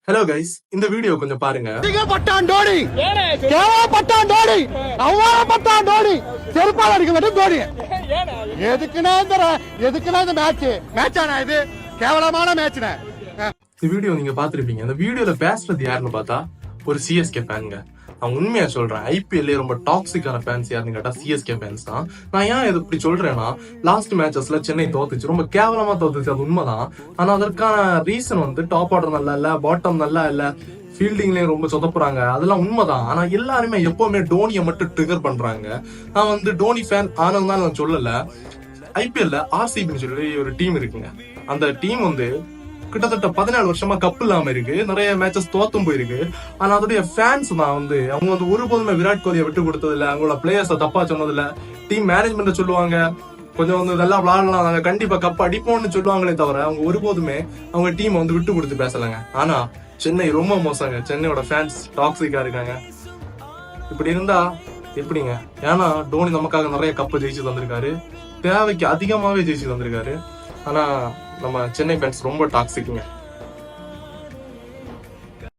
Hello guys, இந்த video கொஞ்சம் பாருங்க. பட்டான் டோனி, பட்டான் டோனி, பட்டான் டோனி, செருப்பால் அடிக்க வேண்டும் டோனி. எதுக்குன்னா இந்த மேட்ச் ஆனா இது கேவலமான மேட்ச்னா. இந்த வீடியோ நீங்க பாத்திருப்பீங்க. இந்த வீடியோல பேசுறது யாருன்னு பார்த்தா ஒரு சிஎஸ்கே ஃபேனுங்க. நான் உண்மையா சொல்றேன், ஐபிஎல்ல ரொம்ப டாக்ஸிக்கான ஃபேன்ஸ் யாருன்னு கேட்டா சிஎஸ்கே ஃபேன்ஸ் தான். நான் ஏன் இது இப்படி சொல்றேன்னா, லாஸ்ட் மேட்சஸ்ல சென்னை தோத்துச்சு, ரொம்ப கேவலமா தோத்துச்சு, அது உண்மைதான். ஆனா அதற்கான ரீசன் வந்து டாப் ஆர்டர் நல்லா இல்ல, பாட்டம் நல்லா இல்ல, ஃபீல்டிங்லயும் ரொம்ப சொதப்புறாங்க, அதெல்லாம் உண்மைதான். ஆனா எல்லாருமே எப்பவுமே டோனியை மட்டும் ட்ரிகர் பண்றாங்க. நான் வந்து டோனி ஃபேன் ஆனதுதான் நான் சொல்லல. ஐபிஎல்ல ஆர்சிபின்னு சொல்லி ஒரு டீம் இருக்குங்க. அந்த டீம் வந்து கிட்டத்தட்ட 14 வருஷமா கப் இல்லாம இருக்கு, நிறைய மேட்சஸ் தோத்தும் போயிருக்கு. ஆனா அதோடைய ஃபேன்ஸ் தான் வந்து அவங்க வந்து ஒருபோதுமே விராட் கோலியை விட்டு கொடுத்தது இல்ல, அவங்களோட பிளேயர்ஸை தப்பா சொன்னது இல்ல. டீம் மேனேஜ்மெண்ட் சொல்லுவாங்க கொஞ்சம் வந்து நல்லா விளையாடலாம், நாங்க கண்டிப்பா கப் அடிப்போம்னு சொல்லுவாங்களே தவிர அவங்க ஒருபோதுமே அவங்க டீம் வந்து விட்டு கொடுத்து பேசலாங்க. ஆனா சென்னை ரொம்ப மோசங்க. சென்னையோட ஃபேன்ஸ் டாக்ஸிக்கா இருக்காங்க. இப்படி இருந்தா எப்படிங்க? ஏன்னா டோனி நமக்காக நிறைய கப்பு ஜெயிச்சு தந்திருக்காரு, தேவைக்கு அதிகமாவே ஜெயிச்சு தந்திருக்காரு. ஆனா நம்ம சென்னை ஃபேன்ஸ் ரொம்ப டாக்ஸிக்குங்க.